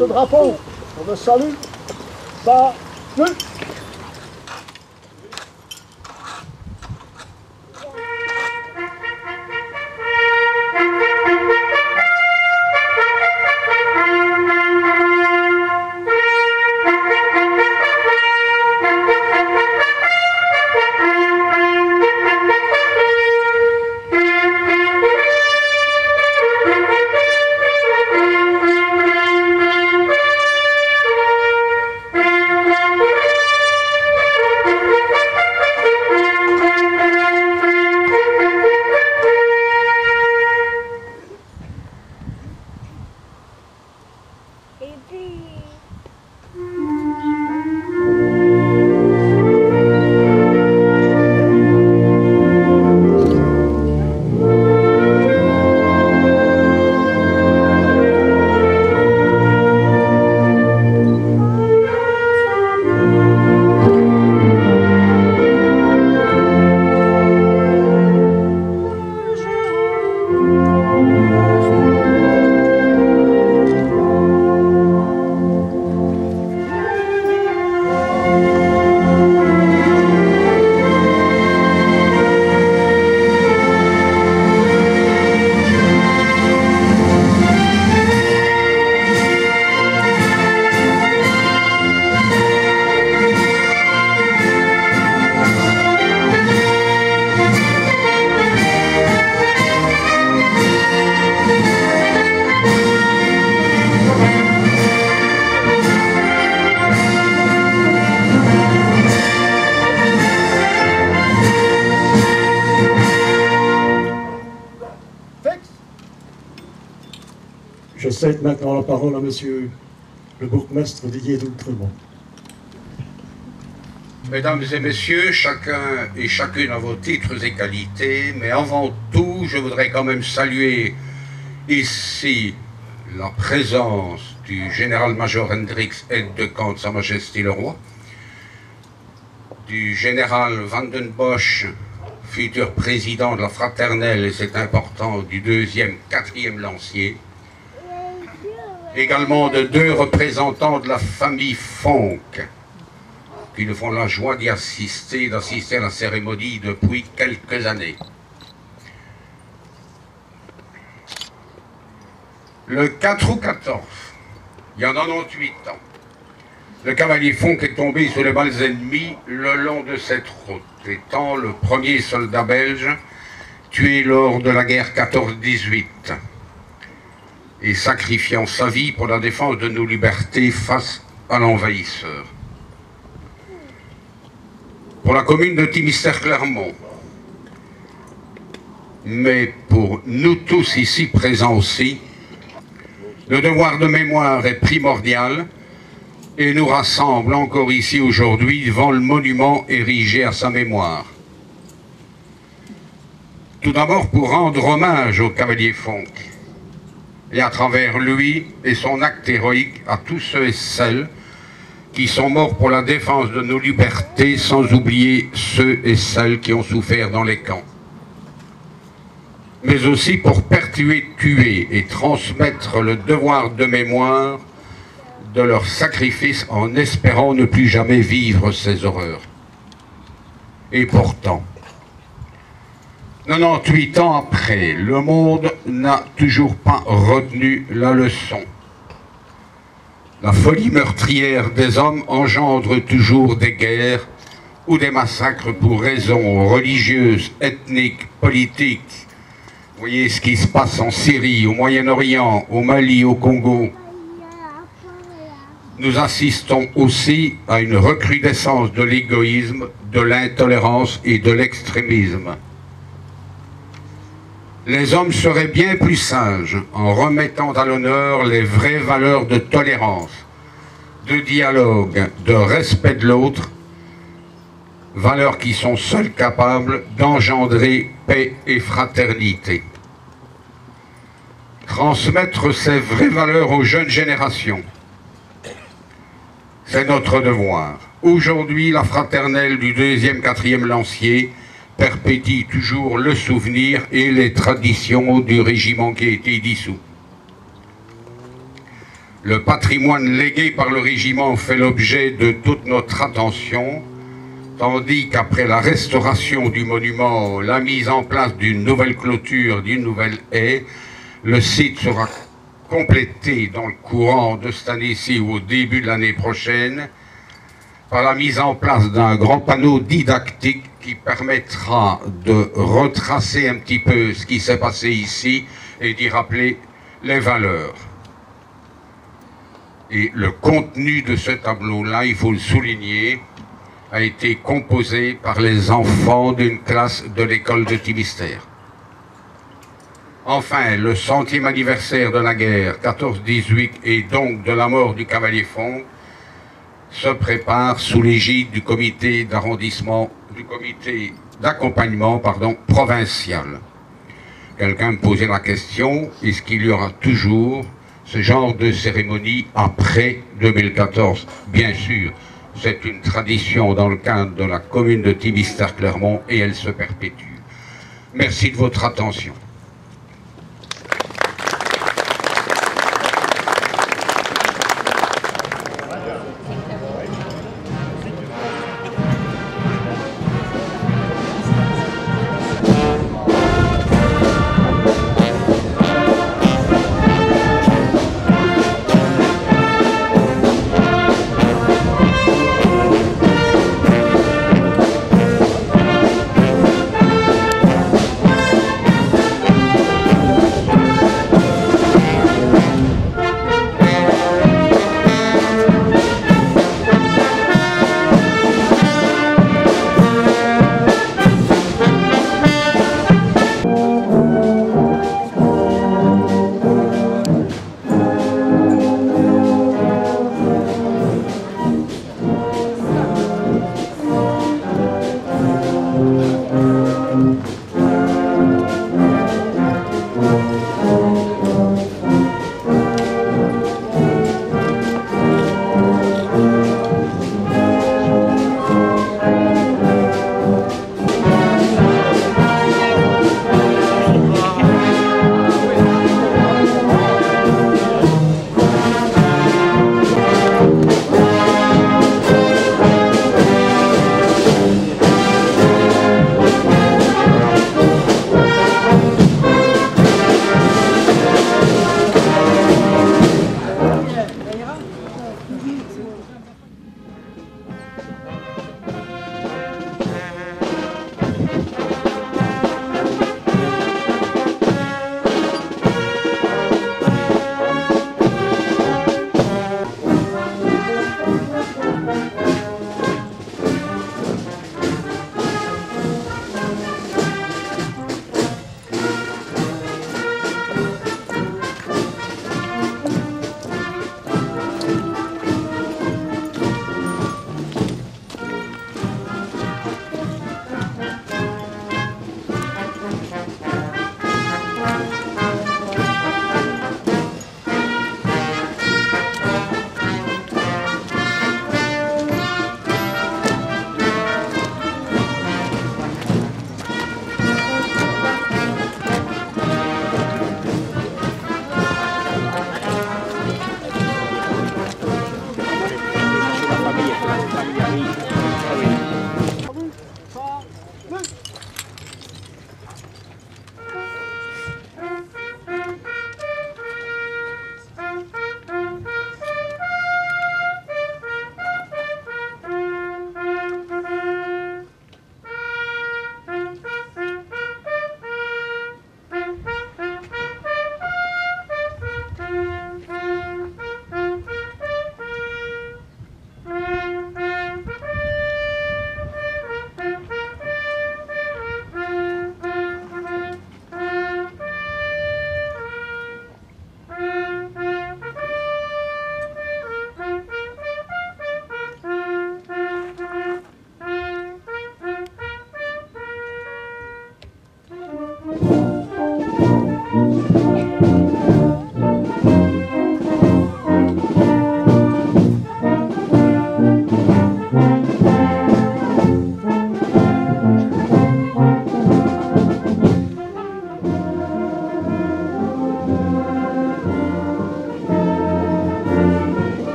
porte-drapeau pour le salut. Salut! Je cède maintenant la parole à monsieur le bourgmestre Didier d'Outremont. Mesdames et messieurs, chacun et chacune à vos titres et qualités, mais avant tout, je voudrais quand même saluer ici la présence du général-major Hendrix, aide-de-camp de Sa Majesté le Roi, du général Van den Bosch, futur président de la fraternelle, et c'est important, du 2e, 4e lancier, également de 2 représentants de la famille Fonck, qui nous font la joie d'assister à la cérémonie depuis quelques années. Le 4 août 14, il y a 98 ans, le cavalier Fonck est tombé sous les balles ennemies le long de cette route, étant le premier soldat belge tué lors de la guerre 14-18 et sacrifiant sa vie pour la défense de nos libertés face à l'envahisseur. Pour la commune de Thimister-Clermont, mais pour nous tous ici présents aussi, le devoir de mémoire est primordial et nous rassemble encore ici aujourd'hui devant le monument érigé à sa mémoire. Tout d'abord pour rendre hommage au cavalier Fonck, et à travers lui et son acte héroïque à tous ceux et celles qui sont morts pour la défense de nos libertés, sans oublier ceux et celles qui ont souffert dans les camps. Mais aussi pour perpétuer et transmettre le devoir de mémoire de leur sacrifice en espérant ne plus jamais vivre ces horreurs. Et pourtant, 98 ans après, le monde n'a toujours pas retenu la leçon. La folie meurtrière des hommes engendre toujours des guerres ou des massacres pour raisons religieuses, ethniques, politiques. Vous voyez ce qui se passe en Syrie, au Moyen-Orient, au Mali, au Congo. Nous assistons aussi à une recrudescence de l'égoïsme, de l'intolérance et de l'extrémisme. Les hommes seraient bien plus sages en remettant à l'honneur les vraies valeurs de tolérance, de dialogue, de respect de l'autre, valeurs qui sont seules capables d'engendrer paix et fraternité. Transmettre ces vraies valeurs aux jeunes générations, c'est notre devoir. Aujourd'hui, la fraternelle du 2e, 4e lancier perpétue toujours le souvenir et les traditions du régiment qui a été dissous. Le patrimoine légué par le régiment fait l'objet de toute notre attention, tandis qu'après la restauration du monument, la mise en place d'une nouvelle clôture, d'une nouvelle haie, le site sera complété dans le courant de cette année-ci ou au début de l'année prochaine par la mise en place d'un grand panneau didactique qui permettra de retracer un petit peu ce qui s'est passé ici et d'y rappeler les valeurs. Et le contenu de ce tableau-là, il faut le souligner, a été composé par les enfants d'une classe de l'école de Thibistère. Enfin, le 100e anniversaire de la guerre, 14-18, et donc de la mort du cavalier Fonck, se prépare sous l'égide du comité d'arrondissement, du comité d'accompagnement, provincial. Quelqu'un me posait la question, est-ce qu'il y aura toujours ce genre de cérémonie après 2014? Bien sûr, c'est une tradition dans le cadre de la commune de Thibistère-Clermont et elle se perpétue. Merci de votre attention.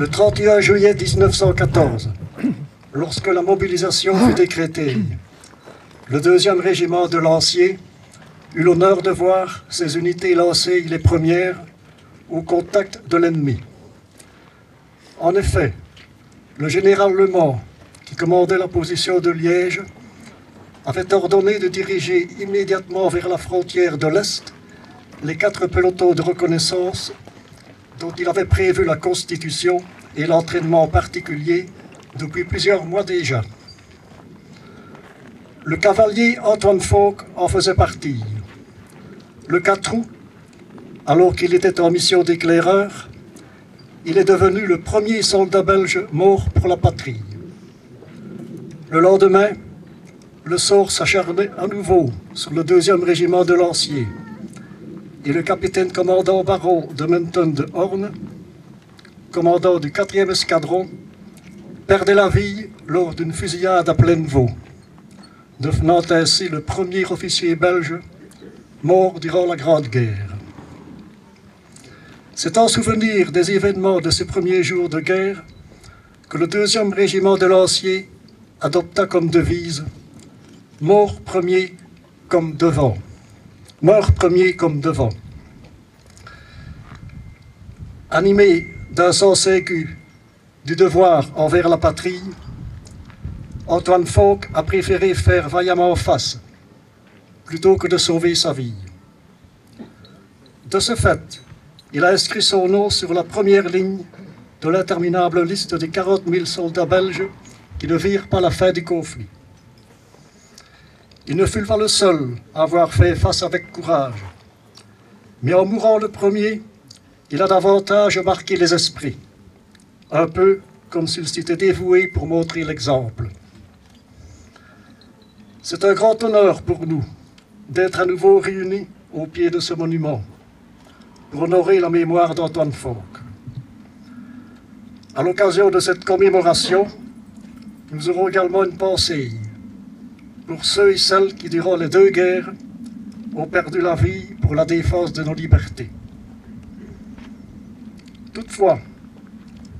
Le 31 juillet 1914, lorsque la mobilisation fut décrétée, le 2e régiment de lanciers eut l'honneur de voir ses unités lancer les premières au contact de l'ennemi. En effet, le général Lemort, qui commandait la position de Liège, avait ordonné de diriger immédiatement vers la frontière de l'Est les 4 pelotons de reconnaissance dont il avait prévu la constitution et l'entraînement particulier depuis plusieurs mois déjà. Le cavalier Antoine Fauque en faisait partie. Le 4 août, alors qu'il était en mission d'éclaireur, il est devenu le premier soldat belge mort pour la patrie. Le lendemain, le sort s'acharnait à nouveau sur le 2e régiment de lanciers et le capitaine commandant baron de Menton de Horn, commandant du 4e escadron, perdait la vie lors d'une fusillade à pleine veau, devenant ainsi le premier officier belge mort durant la Grande Guerre. C'est en souvenir des événements de ces premiers jours de guerre que le 2e régiment de lanciers adopta comme devise « Mort premier comme devant ». Mort premier comme devant. Animé d'un sens aigu du devoir envers la patrie, Antoine Fauque a préféré faire vaillamment face plutôt que de sauver sa vie. De ce fait, il a inscrit son nom sur la première ligne de l'interminable liste des 40 000 soldats belges qui ne virent pas la fin du conflit. Il ne fut pas le seul à avoir fait face avec courage, mais en mourant le premier, il a davantage marqué les esprits, un peu comme s'il s'était dévoué pour montrer l'exemple. C'est un grand honneur pour nous d'être à nouveau réunis au pied de ce monument pour honorer la mémoire d'Antoine Fauque. À l'occasion de cette commémoration, nous aurons également une pensée pour ceux et celles qui, durant les 2 guerres, ont perdu la vie pour la défense de nos libertés. Toutefois,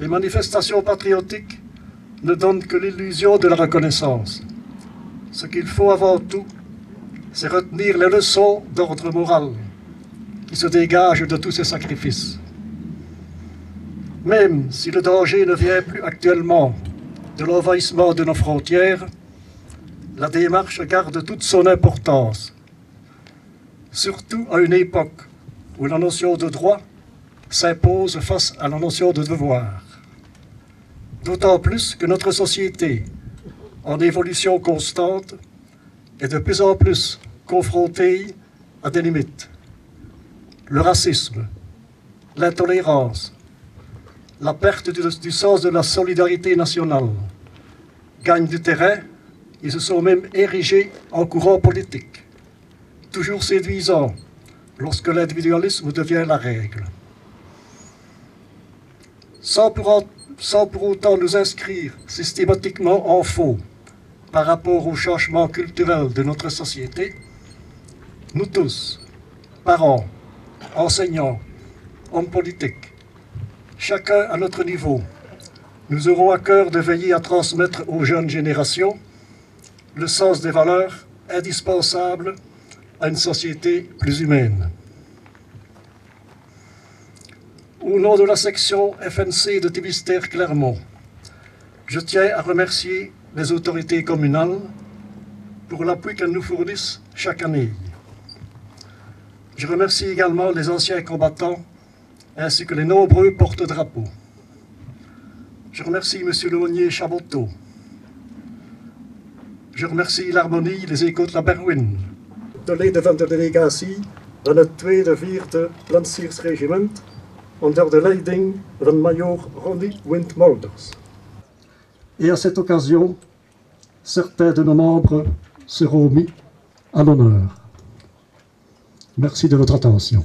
les manifestations patriotiques ne donnent que l'illusion de la reconnaissance. Ce qu'il faut avant tout, c'est retenir les leçons d'ordre moral qui se dégagent de tous ces sacrifices. Même si le danger ne vient plus actuellement de l'envahissement de nos frontières, la démarche garde toute son importance, surtout à une époque où la notion de droit s'impose face à la notion de devoir. D'autant plus que notre société, en évolution constante, est de plus en plus confrontée à des limites. Le racisme, l'intolérance, la perte du sens de la solidarité nationale gagnent du terrain et se sont même érigés en courant politique, toujours séduisant lorsque l'individualisme devient la règle. Sans pour autant nous inscrire systématiquement en faux par rapport au changement culturel de notre société, nous tous, parents, enseignants, hommes politiques, chacun à notre niveau, nous aurons à cœur de veiller à transmettre aux jeunes générations le sens des valeurs indispensables à une société plus humaine. Au nom de la section FNC de Thémistère-Clermont, je tiens à remercier les autorités communales pour l'appui qu'elles nous fournissent chaque année. Je remercie également les anciens combattants ainsi que les nombreux porte-drapeaux. Je remercie M. l'aumônier Chaboteau. Je remercie l'Harmonie, les échos de la Berwyn. De leden van de delegatie van het 2e, 4e Lanciersregiment onder de leiding van major Ronnie Windmolders. Et à cette occasion, certains de nos membres seront mis à l'honneur. Merci de votre attention.